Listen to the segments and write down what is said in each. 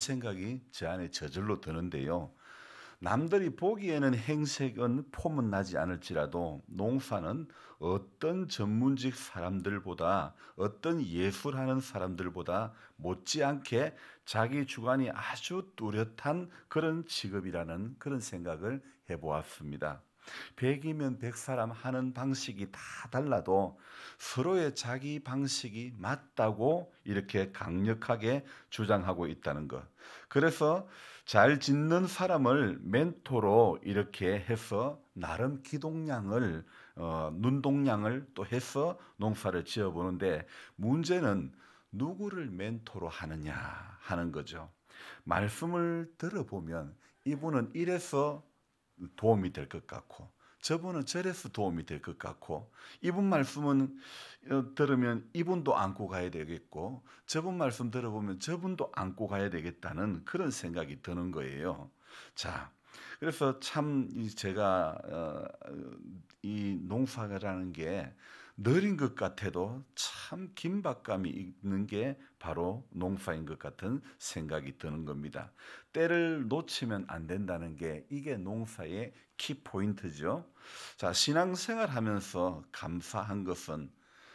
생각이 제 안에 저절로 드는데요. 남들이 보기에는 행색은 폼은 나지 않을지라도 농사는 어떤 전문직 사람들보다 어떤 예술하는 사람들보다 못지않게 자기 주관이 아주 뚜렷한 그런 직업이라는 그런 생각을 해보았습니다. 백이면 백사람 하는 방식이 다 달라도 서로의 자기 방식이 맞다고 이렇게 강력하게 주장하고 있다는 것. 그래서 잘 짓는 사람을 멘토로 이렇게 해서 나름 기동량을 눈동량을 또 해서 농사를 지어보는데, 문제는 누구를 멘토로 하느냐 하는 거죠. 말씀을 들어보면 이분은 이래서 도움이 될 것 같고 저분은 저래서 도움이 될 것 같고, 이분 말씀은 들으면 이분도 안고 가야 되겠고 저분 말씀 들어보면 저분도 안고 가야 되겠다는 그런 생각이 드는 거예요. 자, 그래서 참 제가 이 농사라는 게 느린 것 같아도 참 긴박감이 있는 게 바로 농사인 것 같은 생각이 드는 겁니다. 때를 놓치면 안 된다는 게 이게 농사의 키포인트죠. 자, 신앙생활 하면서 감사한 것은,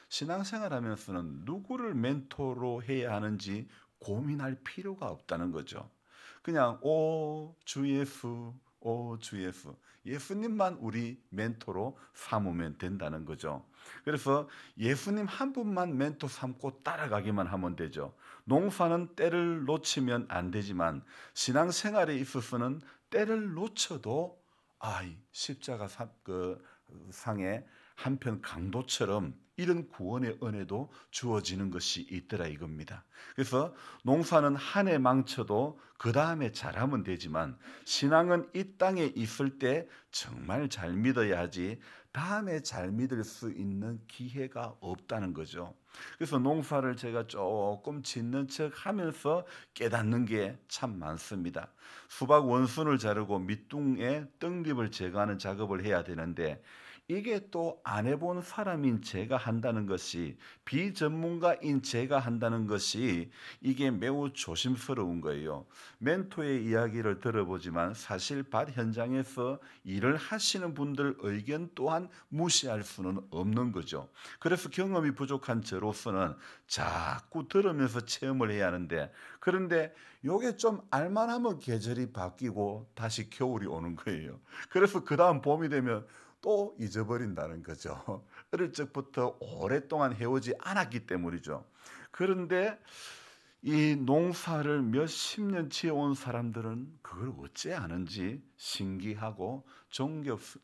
신앙생활 하면서는 누구를 멘토로 해야 하는지 고민할 필요가 없다는 거죠. 그냥 오 주 예수, 오 주 예수, 예수님만 우리 멘토로 삼으면 된다는 거죠. 그래서 예수님 한 분만 멘토 삼고 따라가기만 하면 되죠. 농사는 때를 놓치면 안 되지만 신앙생활에 있어서는 때를 놓쳐도 십자가 상에 한편 강도처럼 이런 구원의 은혜도 주어지는 것이 있더라 이겁니다. 그래서 농사는 한 해 망쳐도 그 다음에 잘하면 되지만 신앙은 이 땅에 있을 때 정말 잘 믿어야 하지 다음에 잘 믿을 수 있는 기회가 없다는 거죠. 그래서 농사를 제가 조금 짓는 척 하면서 깨닫는 게 참 많습니다. 수박 원순을 자르고 밑둥에 떡잎을 제거하는 작업을 해야 되는데, 이게 또 안 해본 사람인 제가 한다는 것이, 비전문가인 제가 한다는 것이 이게 매우 조심스러운 거예요. 멘토의 이야기를 들어보지만 사실 밭 현장에서 일을 하시는 분들 의견 또한 무시할 수는 없는 거죠. 그래서 경험이 부족한 저로서는 자꾸 들으면서 체험을 해야 하는데, 그런데 요게 좀 알만하면 계절이 바뀌고 다시 겨울이 오는 거예요. 그래서 그 다음 봄이 되면 또 잊어버린다는 거죠. 어릴 적부터 오랫동안 해오지 않았기 때문이죠. 그런데 이 농사를 몇십 년 지어온 사람들은 그걸 어째 아는지 신기하고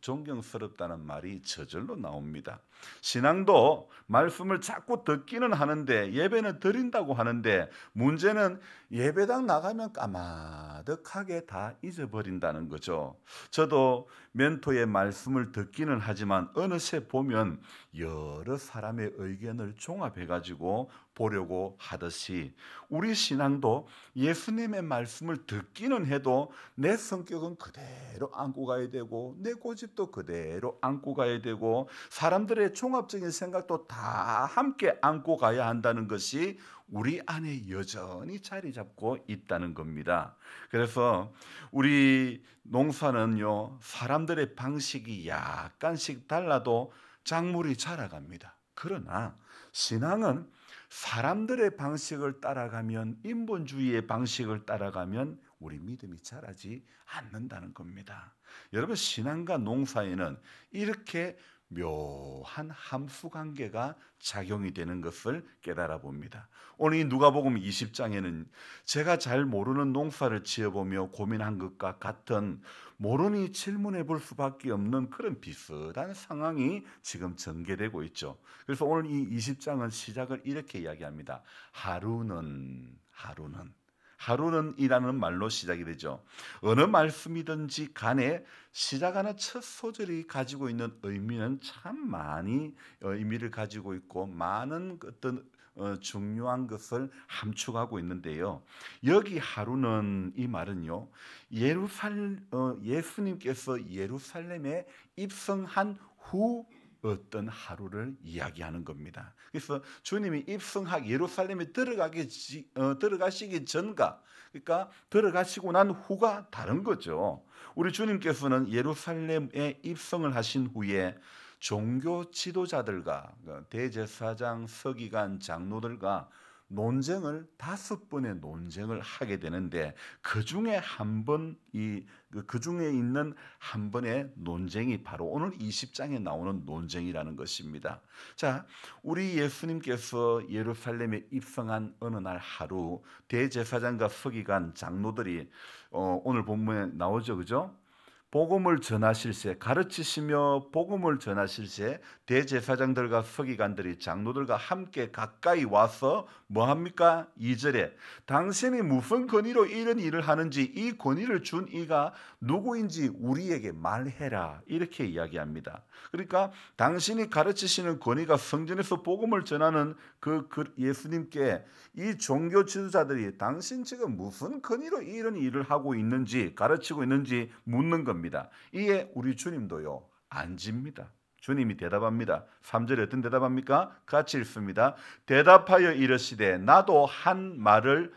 존경스럽다는 말이 저절로 나옵니다. 신앙도 말씀을 자꾸 듣기는 하는데, 예배는 드린다고 하는데, 문제는 예배당 나가면 까마득하게 다 잊어버린다는 거죠. 저도 멘토의 말씀을 듣기는 하지만 어느새 보면 여러 사람의 의견을 종합해가지고 보려고 하듯이, 우리 신앙도 예수님의 말씀을 듣기는 해도 내 성격은 그대로 안고 가야 되고 내 고집도 그대로 안고 가야 되고 사람들의 종합적인 생각도 다 함께 안고 가야 한다는 것이 우리 안에 여전히 자리 잡고 있다는 겁니다. 그래서 우리 농사는요, 사람들의 방식이 약간씩 달라도 작물이 자라갑니다. 그러나 신앙은 사람들의 방식을 따라가면, 인본주의의 방식을 따라가면 우리 믿음이 자라지 않는다는 겁니다. 여러분, 신앙과 농사에는 이렇게 묘한 함수 관계가 작용이 되는 것을 깨달아 봅니다. 오늘 이 누가복음 20장에는 제가 잘 모르는 농사를 지어보며 고민한 것과 같은, 모르니 질문해 볼 수밖에 없는 그런 비슷한 상황이 지금 전개되고 있죠. 그래서 오늘 이 20장은 시작을 이렇게 이야기합니다. 하루는 이라는 말로 시작이 되죠. 어느 말씀이든지 간에 시작하는 첫 소절이 가지고 있는 의미는 참 많이 의미를 가지고 있고 많은 어떤 중요한 것을 함축하고 있는데요. 여기 하루는 이 말은요, 예수님께서 예루살렘에 입성한 후 어떤 하루를 이야기하는 겁니다. 그래서 주님이 예루살렘에 들어가시기 전과, 그러니까 들어가시고 난 후가 다른 거죠. 우리 주님께서는 예루살렘에 입성을 하신 후에 종교 지도자들과 대제사장, 서기관, 장로들과 논쟁을 5번의 논쟁을 하게 되는데, 그 중에 그 중에 있는 한 번의 논쟁이 바로 오늘 20장에 나오는 논쟁이라는 것입니다. 자, 우리 예수님께서 예루살렘에 입성한 어느 날 하루, 대제사장과 서기관, 장로들이 오늘 본문에 나오죠, 그죠? 복음을 전하실세, 가르치시며 복음을 전하실세 대제사장들과 서기관들이 장로들과 함께 가까이 와서 뭐합니까? 2절에 당신이 무슨 권위로 이런 일을 하는지 이 권위를 준 이가 누구인지 우리에게 말해라, 이렇게 이야기합니다. 그러니까 당신이 가르치시는 권위가 성전에서 복음을 전하는 그 예수님께 이 종교 지도자들이 당신 지금 무슨 권위로 이런 일을 하고 있는지, 가르치고 있는지 묻는 겁니다. 이에 우리 주님도요, 안 집니다. 주님이 대답합니다. 3절에 어떤 대답합니까? 같이 읽습니다. 대답하여 이르시되 나도 한 말을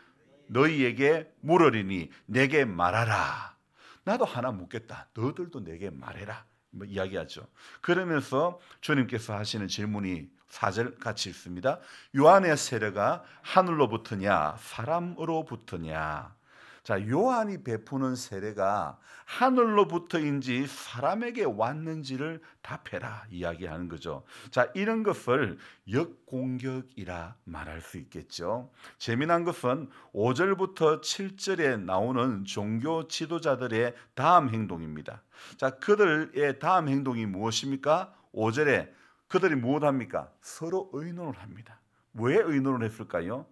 너희에게 물으리니 내게 말하라. 나도 하나 묻겠다. 너희들도 내게 말해라. 뭐 이야기하죠. 그러면서 주님께서 하시는 질문이 4절 같이 읽습니다. 요한의 세례가 하늘로부터냐 사람으로부터냐. 자, 요한이 베푸는 세례가 하늘로부터인지 사람에게 왔는지를 답해라, 이야기하는 거죠. 자, 이런 것을 역공격이라 말할 수 있겠죠. 재미난 것은 5절부터 7절에 나오는 종교 지도자들의 다음 행동입니다. 자, 그들의 다음 행동이 무엇입니까? 5절에 그들이 무엇합니까? 서로 의논을 합니다. 왜 의논을 했을까요?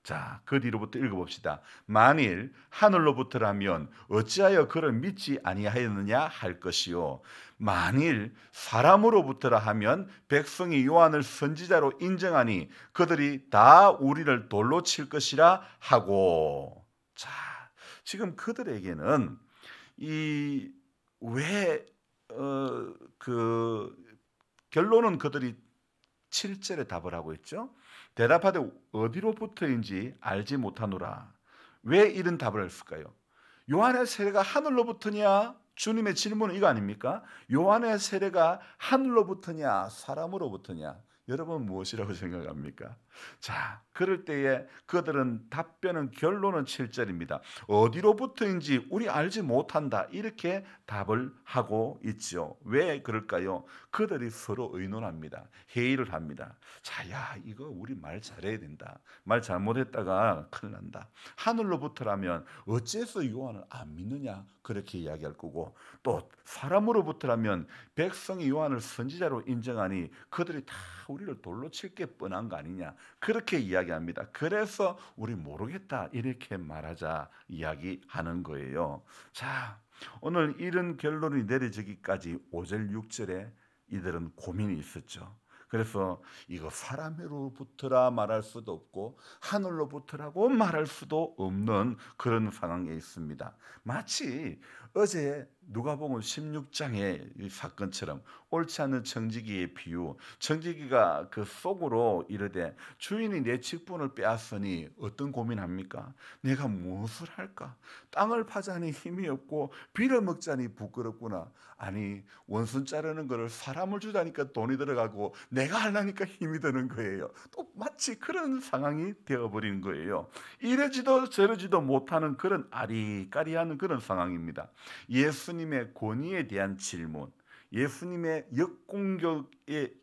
자, 그 뒤로부터 읽어봅시다. 만일 하늘로부터라면 어찌하여 그를 믿지 아니하였느냐 할 것이요, 만일 사람으로부터라 하면 백성이 요한을 선지자로 인정하니 그들이 다 우리를 돌로 칠 것이라 하고. 자, 지금 그들에게는 결론은 그들이 7절에 답을 하고 있죠. 대답하되 어디로부터인지 알지 못하노라. 왜 이런 답을 했을까요? 요한의 세례가 하늘로부터냐? 주님의 질문은 이거 아닙니까? 요한의 세례가 하늘로부터냐 사람으로부터냐? 여러분 무엇이라고 생각합니까? 자, 그럴 때에 그들은 결론은 7절입니다. 어디로부터인지 우리 알지 못한다, 이렇게 답을 하고 있죠. 왜 그럴까요? 그들이 서로 의논합니다. 회의를 합니다. 자, 야, 이거 우리 말 잘해야 된다. 말 잘못했다가 큰일 난다. 하늘로부터라면 어째서 요한을 안 믿느냐, 그렇게 이야기할 거고, 또 사람으로부터라면 백성이 요한을 선지자로 인정하니 그들이 다 우리를 돌로 칠 게 뻔한 거 아니냐, 그렇게 이야기합니다. 그래서 우리 모르겠다, 이렇게 말하자 이야기하는 거예요. 자, 오늘 이런 결론이 내려지기까지 5절 6절에 이들은 고민이 있었죠. 그래서 이거 사람으로부터라 말할 수도 없고 하늘로부터라고 말할 수도 없는 그런 상황에 있습니다. 마치 어제 누가복음 16장의 이 사건처럼 옳지 않은 청지기의 비유, 청지기가 그 속으로 이르되 주인이 내 직분을 빼앗으니 어떤 고민합니까? 내가 무엇을 할까? 땅을 파자니 힘이 없고 비를 먹자니 부끄럽구나. 아니, 원순 자르는 거를 사람을 주다니까 돈이 들어가고 내가 하려니까 힘이 드는 거예요. 또 마치 그런 상황이 되어버린 거예요. 이러지도 저러지도 못하는 그런 아리까리한 그런 상황입니다. 예수님의 권위에 대한 질문, 예수님의 공격에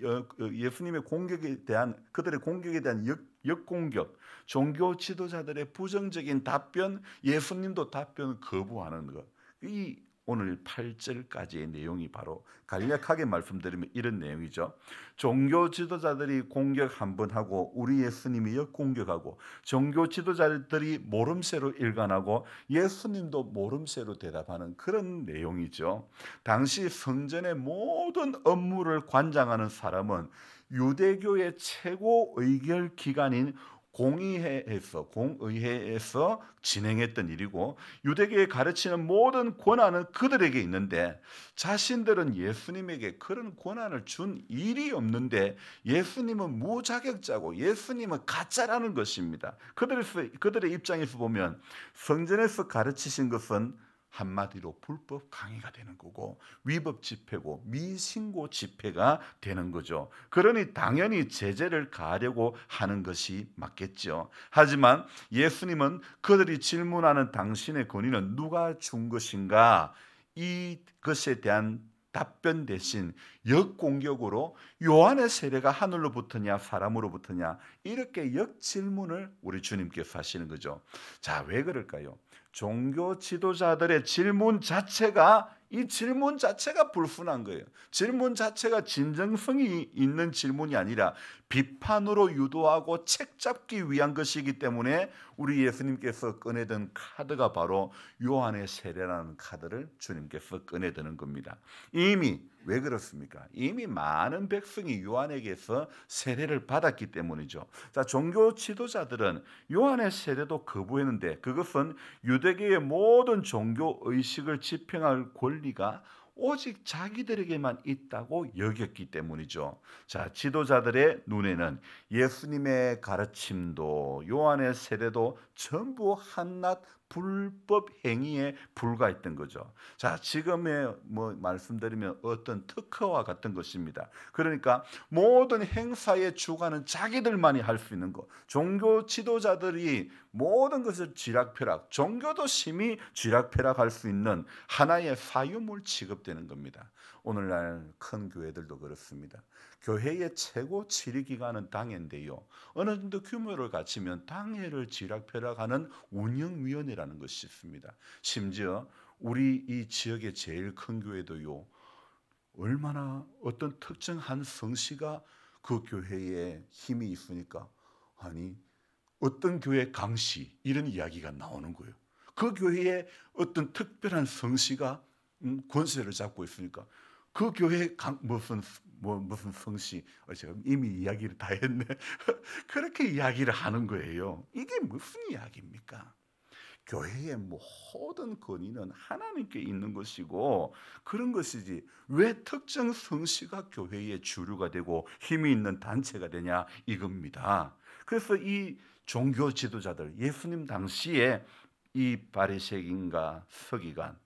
대한, 그들의 공격에 대한 역공격, 종교 지도자들의 부정적인 답변, 예수님도 답변 거부하는 것. 이 오늘 8절까지의 내용이 바로 간략하게 말씀드리면 이런 내용이죠. 종교 지도자들이 공격 한번 하고 우리 예수님이 역공격하고, 종교 지도자들이 모름새로 일관하고 예수님도 모름새로 대답하는 그런 내용이죠. 당시 성전의 모든 업무를 관장하는 사람은 유대교의 최고 의결 기관인 공의회에서 진행했던 일이고, 유대교에 가르치는 모든 권한은 그들에게 있는데 자신들은 예수님에게 그런 권한을 준 일이 없는데 예수님은 무자격자고 예수님은 가짜라는 것입니다. 그들의 입장에서 보면 성전에서 가르치신 것은 한마디로 불법 강의가 되는 거고 위법 집회고 미신고 집회가 되는 거죠. 그러니 당연히 제재를 가하려고 하는 것이 맞겠죠. 하지만 예수님은 그들이 질문하는 당신의 권위는 누가 준 것인가, 이것에 대한 답변 대신 역공격으로 요한의 세례가 하늘로부터냐 사람으로부터냐, 이렇게 역질문을 우리 주님께서 하시는 거죠. 자, 왜 그럴까요? 종교 지도자들의 질문 자체가, 이 질문 자체가 불순한 거예요. 질문 자체가 진정성이 있는 질문이 아니라 비판으로 유도하고 책잡기 위한 것이기 때문에 우리 예수님께서 꺼내든 카드가 바로 요한의 세례라는 카드를 주님께서 꺼내드는 겁니다. 이미 왜 그렇습니까? 이미 많은 백성이 요한에게서 세례를 받았기 때문이죠. 자, 종교 지도자들은 요한의 세례도 거부했는데 그것은 유대교의 모든 종교 의식을 집행할 권리가 오직 자기들에게만 있다고 여겼기 때문이죠. 자, 지도자들의 눈에는 예수님의 가르침도 요한의 세례도 전부 한낱 불법 행위에 불과했던 거죠. 자, 지금의 말씀드리면 어떤 특허와 같은 것입니다. 그러니까 모든 행사의 주관은 자기들만이 할 수 있는 것. 종교 지도자들이 모든 것을 쥐락펴락, 종교도 심히 쥐락펴락할 수 있는 하나의 사유물 취급되는 겁니다. 오늘날 큰 교회들도 그렇습니다. 교회의 최고 지리 기관은 당회인데요, 어느 정도 규모를 갖추면 당회를 쥐락펴락하는 운영위원회라는 것이 있습니다. 심지어 우리 이 지역의 제일 큰 교회도요, 얼마나 어떤 특정한 성씨가 그 교회에 힘이 있으니까, 아니 어떤 교회 강씨 이런 이야기가 나오는 거예요. 그 교회에 어떤 특별한 성씨가 권세를 잡고 있으니까 그 교회 무슨 성씨, 제가 이미 이야기를 다 했네. 그렇게 이야기를 하는 거예요. 이게 무슨 이야기입니까? 교회의 모든 권위는 하나님께 있는 것이고 그런 것이지 왜 특정 성씨가 교회의 주류가 되고 힘이 있는 단체가 되냐, 이겁니다. 그래서 이 종교 지도자들, 예수님 당시에 이 바리새인과 서기관,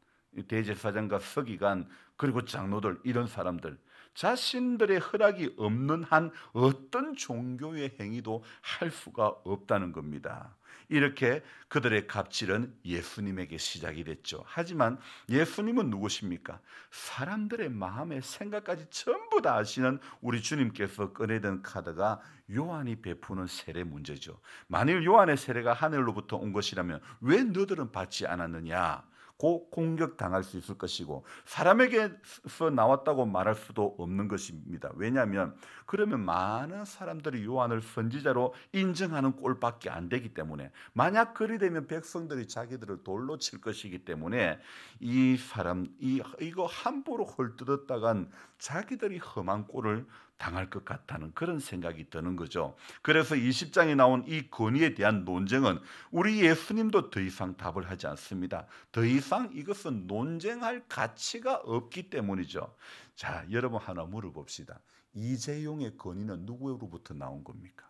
대제사장과 서기관, 그리고 장로들, 이런 사람들 자신들의 허락이 없는 한 어떤 종교의 행위도 할 수가 없다는 겁니다. 이렇게 그들의 갑질은 예수님에게 시작이 됐죠. 하지만 예수님은 누구십니까? 사람들의 마음의 생각까지 전부 다 아시는 우리 주님께서 꺼내든 카드가 요한이 베푸는 세례 문제죠. 만일 요한의 세례가 하늘로부터 온 것이라면 왜 너들은 받지 않았느냐? 고 공격당할 수 있을 것이고 사람에게서 나왔다고 말할 수도 없는 것입니다. 왜냐하면 그러면 많은 사람들이 요한을 선지자로 인정하는 꼴밖에 안 되기 때문에, 만약 그리 되면 백성들이 자기들을 돌로 칠 것이기 때문에 이거 함부로 헐뜯었다간 자기들이 험한 꼴을 당할 것 같다는 그런 생각이 드는 거죠. 그래서 20장에 나온 이 권위에 대한 논쟁은 우리 예수님도 더 이상 답을 하지 않습니다. 더 이상 이것은 논쟁할 가치가 없기 때문이죠. 자, 여러분 하나 물어봅시다. 이재용의 권위는 누구로부터 나온 겁니까?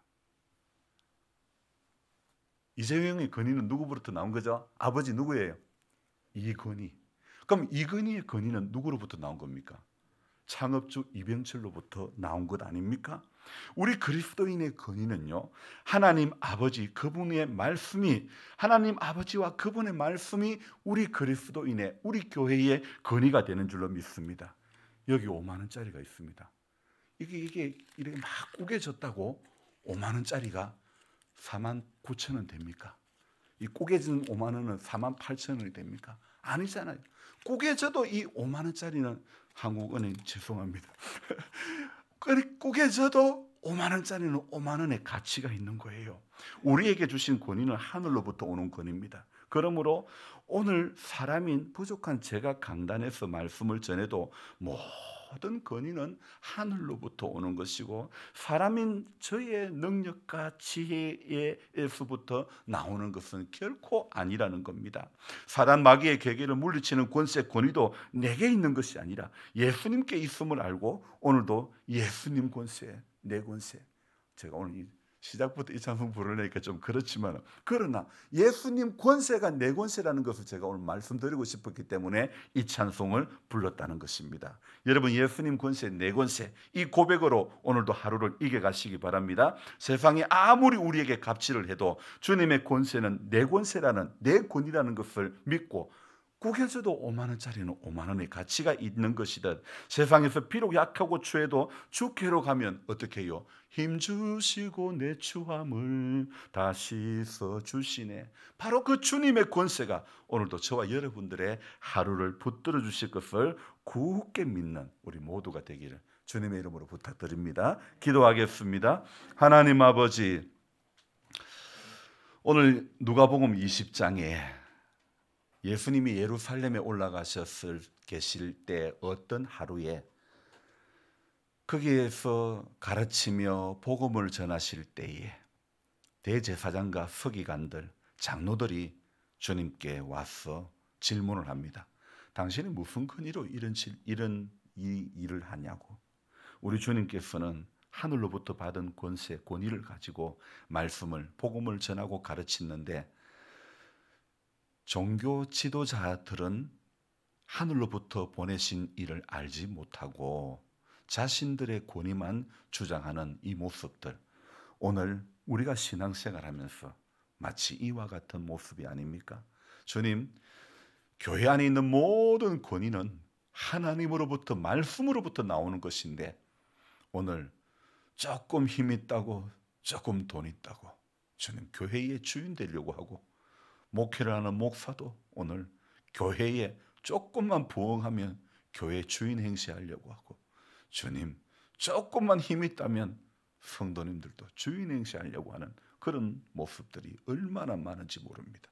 이재용의 권위는 누구로부터 나온 거죠? 아버지 누구예요? 이건희. 그럼 이건희의 권위는 누구로부터 나온 겁니까? 창업주 이병철로부터 나온 것 아닙니까? 우리 그리스도인의 권위는요, 하나님 아버지 그분의 말씀이, 하나님 아버지와 그분의 말씀이 우리 그리스도인의, 우리 교회의 권위가 되는 줄로 믿습니다. 여기 5만 원짜리가 있습니다. 이게 이렇게 막 꾸겨졌다고 5만 원짜리가 4만 9천 원 됩니까? 이 꾸겨진 5만 원은 4만 8천 원이 됩니까? 아니잖아요. 꾸겨져도 이 5만 원짜리는 한국은행 죄송합니다. 꾸겨져도 5만 원짜리는 5만 원의 가치가 있는 거예요. 우리에게 주신 권위는 하늘로부터 오는 권위입니다. 그러므로 오늘 사람인 부족한 제가 강단에서 말씀을 전해도 모든 권위는 하늘로부터 오는 것이고 사람인 저의 능력과 지혜에서부터 나오는 것은 결코 아니라는 겁니다. 사단 마귀의 계계를 물리치는 권세 권위도 내게 있는 것이 아니라 예수님께 있음을 알고 오늘도 예수님 권세, 내 권세. 제가 오늘 시작부터 이 찬송 부르니까 좀 그렇지만 그러나 예수님 권세가 내 권세라는 것을 제가 오늘 말씀드리고 싶었기 때문에 이 찬송을 불렀다는 것입니다. 여러분, 예수님 권세, 내 권세, 이 고백으로 오늘도 하루를 이겨가시기 바랍니다. 세상이 아무리 우리에게 갑질을 해도 주님의 권세는 내 권세라는, 내 권이라는 것을 믿고 국에서도 5만 원짜리는 5만 원의 가치가 있는 것이듯 세상에서 비록 약하고 추해도 주께로 가면 어떻게 해요? 힘주시고 내 추함을 다시 써주시네. 바로 그 주님의 권세가 오늘도 저와 여러분들의 하루를 붙들어 주실 것을 굳게 믿는 우리 모두가 되기를 주님의 이름으로 부탁드립니다. 기도하겠습니다. 하나님 아버지, 오늘 누가복음 20장에 예수님이 예루살렘에 올라가셨을 계실 때 어떤 하루에 거기에서 가르치며 복음을 전하실 때에 대제사장과 서기관들, 장로들이 주님께 와서 질문을 합니다. 당신이 무슨 권위로 이런 일을 하냐고. 우리 주님께서는 하늘로부터 받은 권세, 권위를 가지고 말씀을, 복음을 전하고 가르치는데 종교 지도자들은 하늘로부터 보내신 일을 알지 못하고 자신들의 권위만 주장하는 이 모습들, 오늘 우리가 신앙생활하면서 마치 이와 같은 모습이 아닙니까? 주님, 교회 안에 있는 모든 권위는 하나님으로부터, 말씀으로부터 나오는 것인데 오늘 조금 힘 있다고, 조금 돈 있다고 주님 교회의 주인 되려고 하고, 목회를 하는 목사도 오늘 교회에 조금만 부응하면 교회 주인 행세하려고 하고, 주님 조금만 힘이 있다면 성도님들도 주인 행세하려고 하는 그런 모습들이 얼마나 많은지 모릅니다.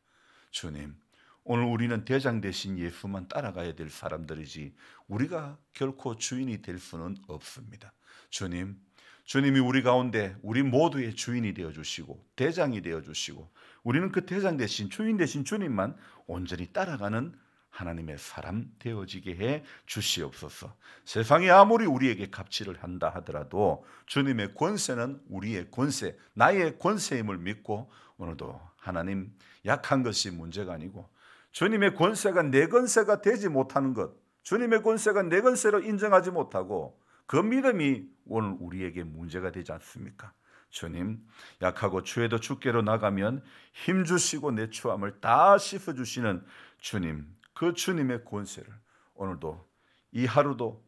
주님, 오늘 우리는 대장 되신 예수만 따라가야 될 사람들이지 우리가 결코 주인이 될 수는 없습니다. 주님, 주님이 우리 가운데 우리 모두의 주인이 되어주시고 대장이 되어주시고 우리는 그 대장 대신, 주인 대신 주님만 온전히 따라가는 하나님의 사람 되어지게 해 주시옵소서. 세상이 아무리 우리에게 갑질을 한다 하더라도 주님의 권세는 우리의 권세, 나의 권세임을 믿고 오늘도 하나님, 약한 것이 문제가 아니고 주님의 권세가 내 권세가 되지 못하는 것, 주님의 권세가 내 권세로 인정하지 못하고 그 믿음이 오늘 우리에게 문제가 되지 않습니까? 주님, 약하고 추해도 주께로 나가면 힘주시고 내 추함을 다 씻어주시는 주님, 그 주님의 권세를 오늘도 이 하루도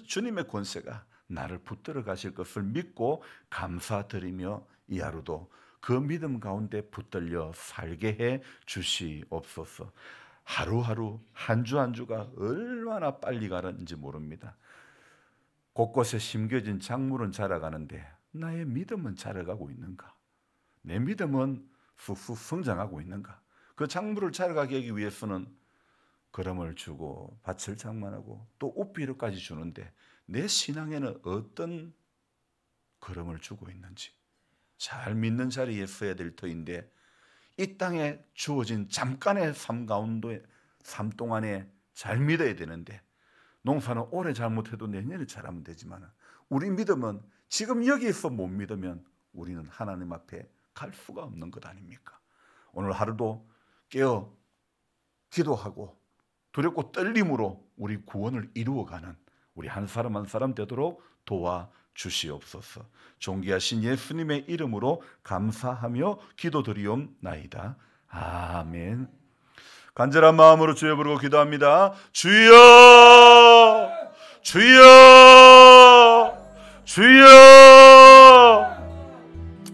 주님의 권세가 나를 붙들어 가실 것을 믿고 감사드리며 이 하루도 그 믿음 가운데 붙들려 살게 해 주시옵소서. 하루하루 한 주 한 주가 얼마나 빨리 가는지 모릅니다. 곳곳에 심겨진 작물은 자라가는데 나의 믿음은 자라가고 있는가? 내 믿음은 쑥쑥 성장하고 있는가? 그 작물을 자라가게 하기 위해서는 거름을 주고 밭을 장만하고 또 옷비료까지 주는데 내 신앙에는 어떤 거름을 주고 있는지 잘 믿는 자리에 서야 될 터인데 이 땅에 주어진 잠깐의 삶 동안에 잘 믿어야 되는데 농사는 올해 잘못해도 내년에 잘하면 되지만 우리 믿음은 지금 여기서 못 믿으면 우리는 하나님 앞에 갈 수가 없는 것 아닙니까? 오늘 하루도 깨어 기도하고 두렵고 떨림으로 우리 구원을 이루어가는 우리 한 사람 한 사람 되도록 도와주시옵소서. 존귀하신 예수님의 이름으로 감사하며 기도드리옵나이다. 아멘. 간절한 마음으로 주여 부르고 기도합니다. 주여, 주여, 주여.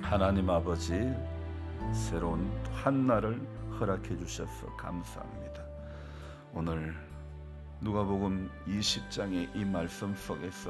하나님 아버지, 새로운 한날을 허락해 주셔서 감사합니다. 오늘 누가복음 20장의 이 말씀 속에서